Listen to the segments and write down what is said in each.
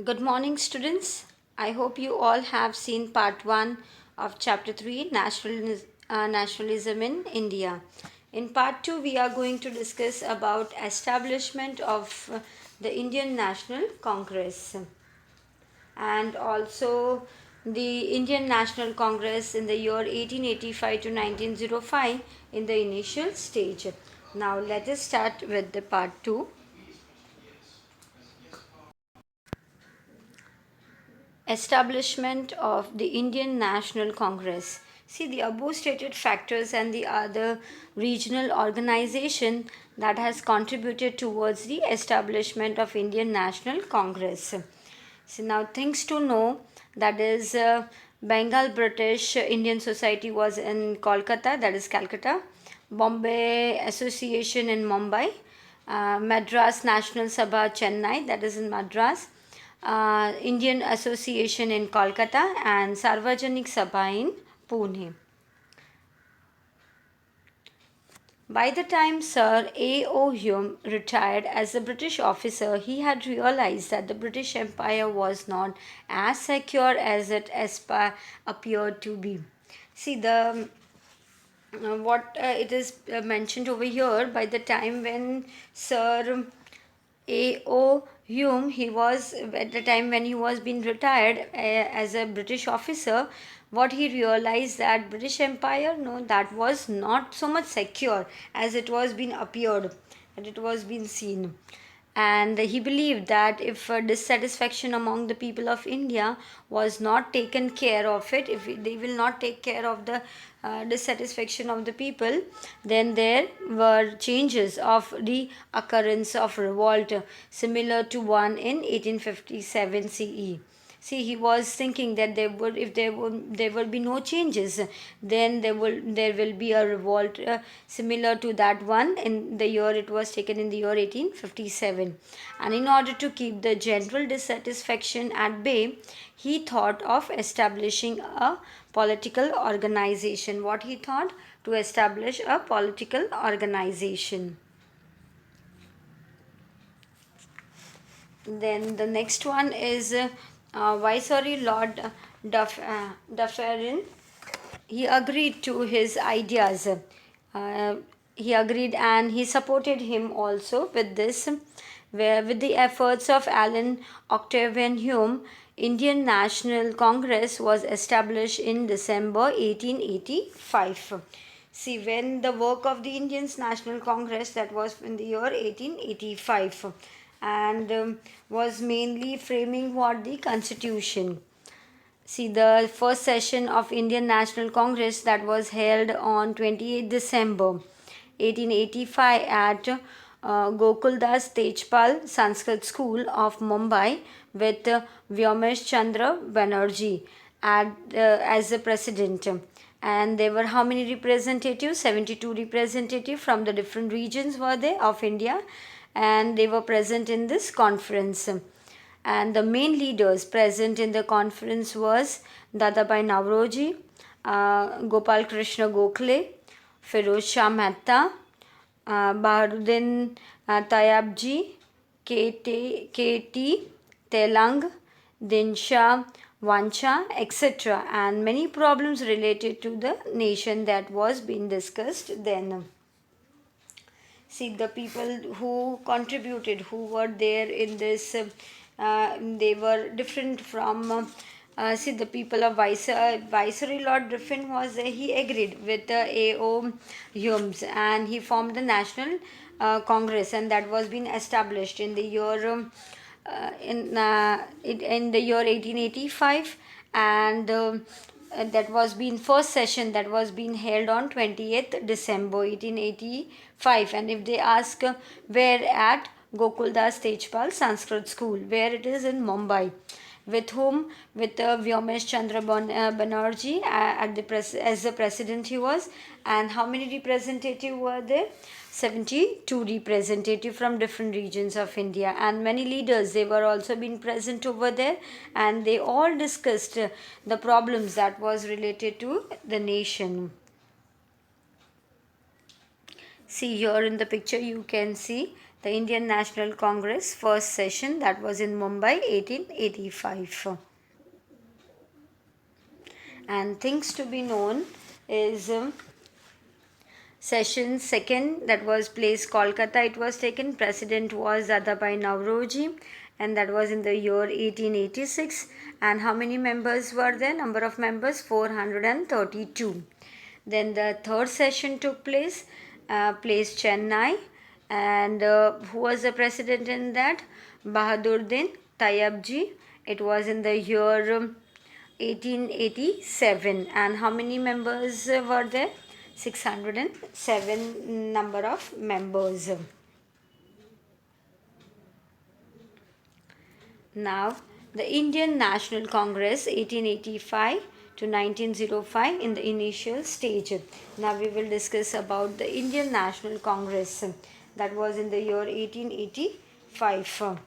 Good morning, students. I hope you all have seen part 1 of chapter 3 Nationalism in India. In part 2, we are going to discuss about establishment of the Indian National Congress and also the Indian National Congress in the year 1885 to 1905 in the initial stage. Now, let us start with the part 2. Establishment of the Indian National Congress. See, the above stated factors and the other regional organization that has contributed towards the establishment of Indian National Congress. So now things to know, that is Bengal British Indian Society was in Kolkata, that is Calcutta, Bombay Association in Mumbai, Madras National Sabha Chennai, that is in Madras, Indian Association in Kolkata, and Sarvajanik Sabha in Pune. By the time Sir A.O. Hume retired as a British officer, he had realized that the British Empire was not as secure as it appeared to be. See, the what it is mentioned over here, by the time when Sir A.O. Hume, he was at the time when he was being retired as a British officer, what he realized that British Empire, no, that was not so much secure as it was being appeared, and it was being seen. And he believed that if dissatisfaction among the people of India was not taken care of it, if they will not take care of the dissatisfaction of the people, then there were changes of the occurrence of revolt similar to one in 1857 CE. See, he was thinking that there would, if there will be no changes, then there will be a revolt similar to that one in the year it was taken in the year 1857. And in order to keep the general dissatisfaction at bay, he thought of establishing a political organization. What he thought? To establish a political organization. Then the next one is Viceroy Lord Dufferin. He agreed to his ideas. He agreed and he supported him also with this. Where with the efforts of Alan Octavian Hume, Indian National Congress was established in December 1885. See, when the work of the Indian National Congress, that was in the year 1885, and was mainly framing what the constitution. See, the first session of Indian National Congress that was held on 28 December 1885 at Gokuldas Tejpal Sanskrit School of Mumbai with Vyomesh Chandra Banerjee as the president. And there were how many representatives? 72 representatives from the different regions were there of India, and they were present in this conference. And the main leaders present in the conference was Dadabhai Nauroji, Gopal Krishna Gokhale, Feroz Shah Mehta, Baharuddin Tayabji, K.T. Telang, Dinsha Vancha, etc. And many problems related to the nation that was being discussed then. See, the people who contributed, who were there in this, they were different from see, the people of Viceroy Lord Griffin was he agreed with A.O. Humes, and he formed the National Congress, and that was being established in the year in the year 1885, and that was being first session that was being held on 20th December 1885. And if they ask where at, Gokuldas Tejpal Sanskrit School, where it is in Mumbai. With whom? With Vyomesh Chandra Banerjee as the president he was. And how many representatives were there? 72 representatives from different regions of India, and many leaders, they were also been present over there, and they all discussed the problems that was related to the nation. See, here in the picture you can see The Indian National Congress first session, that was in Mumbai 1885. And things to be known is session second, that was placed Kolkata, it was taken. President was Dadabhai Nauroji, and that was in the year 1886. And how many members were there? Number of members 432. Then the third session took place Chennai, and who was the president in that? Bahaduruddin Tayyabji. It was in the year 1887. And how many members were there? 607 number of members. Now, the Indian National Congress 1885 to 1905 in the initial stage. Now we will discuss about the Indian National Congress, that was in the year 1885.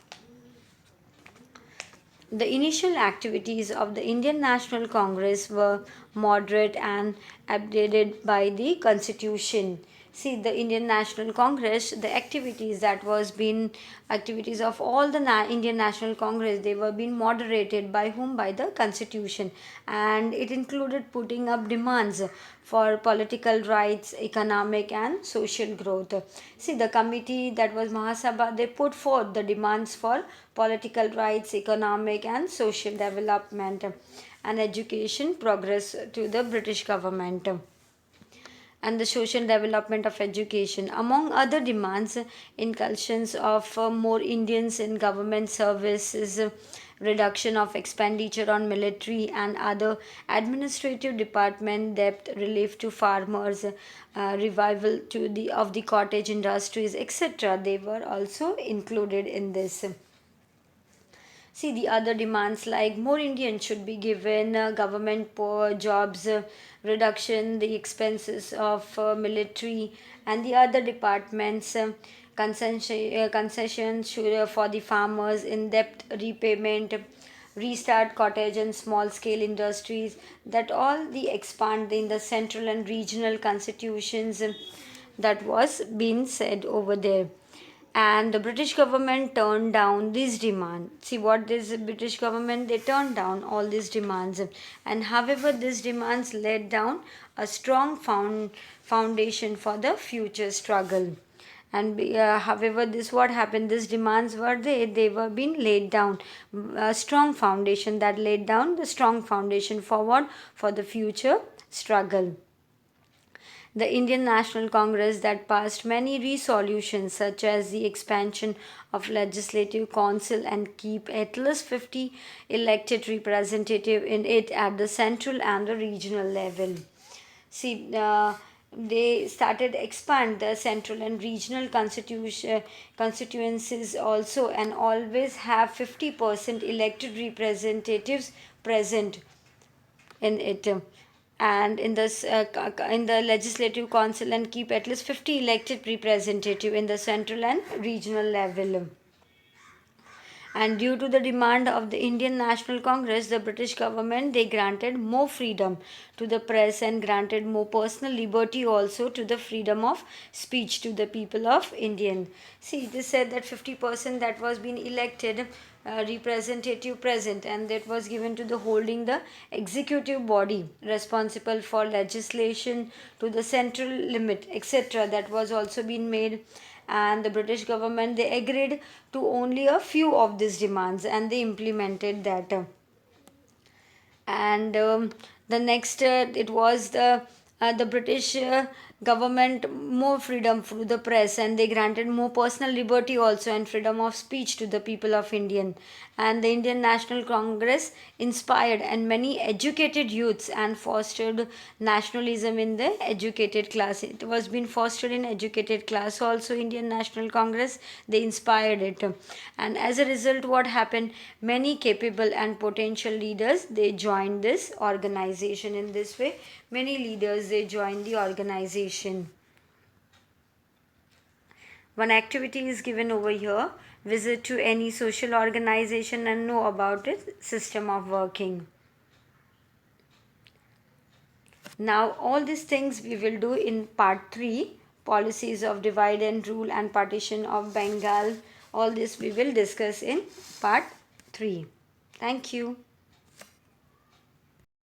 The initial activities of the Indian National Congress were moderate and abraded by the Constitution. See, the Indian National Congress, the activities that was been activities of all the Indian National Congress, they were being moderated by whom? By the Constitution, and it included putting up demands for political rights, economic and social growth. See, the committee, that was Mahasabha, they put forth the demands for political rights, economic and social development, and education progress to the British government, and the social development of education. Among other demands, inclusions of more Indians in government services, reduction of expenditure on military and other administrative department, debt relief to farmers, revival to the of the cottage industries, etc. They were also included in this. See, the other demands like more Indians should be given government poor jobs, reduction the expenses of military and the other departments, concessions for the farmers in debt repayment, restart cottage and small scale industries, that all the expand in the central and regional constitutions, that was being said over there. And the British government turned down these demands. See, what is the British government? They turned down all these demands, and however these demands laid down a strong foundation for the future struggle. And however this what happened, these demands were they were being laid down a strong foundation, that laid down the strong foundation for what? For the future struggle. The Indian National Congress that passed many resolutions such as the expansion of legislative council and keep at least 50 elected representative in it at the central and the regional level. See, they started expand the central and regional constituencies also, and always have 50% elected representatives present in it, and in the legislative council, and keep at least 50 elected representative in the central and regional level. And due to the demand of the Indian National Congress, the British government, they granted more freedom to the press and granted more personal liberty also to the freedom of speech to the people of Indian. See, it is said that 50% that was being elected representative present, and that was given to the holding the executive body responsible for legislation to the central limit, etc. That was also been made, and the British government, they agreed to only a few of these demands, and they implemented that. And the next it was the British government more freedom for the press, and they granted more personal liberty also and freedom of speech to the people of Indian. And the Indian National Congress inspired and many educated youths and fostered nationalism in the educated class. It was been fostered in educated class also. Indian National Congress, they inspired it, and as a result what happened, many capable and potential leaders, they joined this organization. In this way, many leaders, they joined the organization. One activity is given over here: visit to any social organization and know about its system of working. Now all these things we will do in part 3. policies of divide and rule and partition of Bengal. All this we will discuss in part 3. Thank you.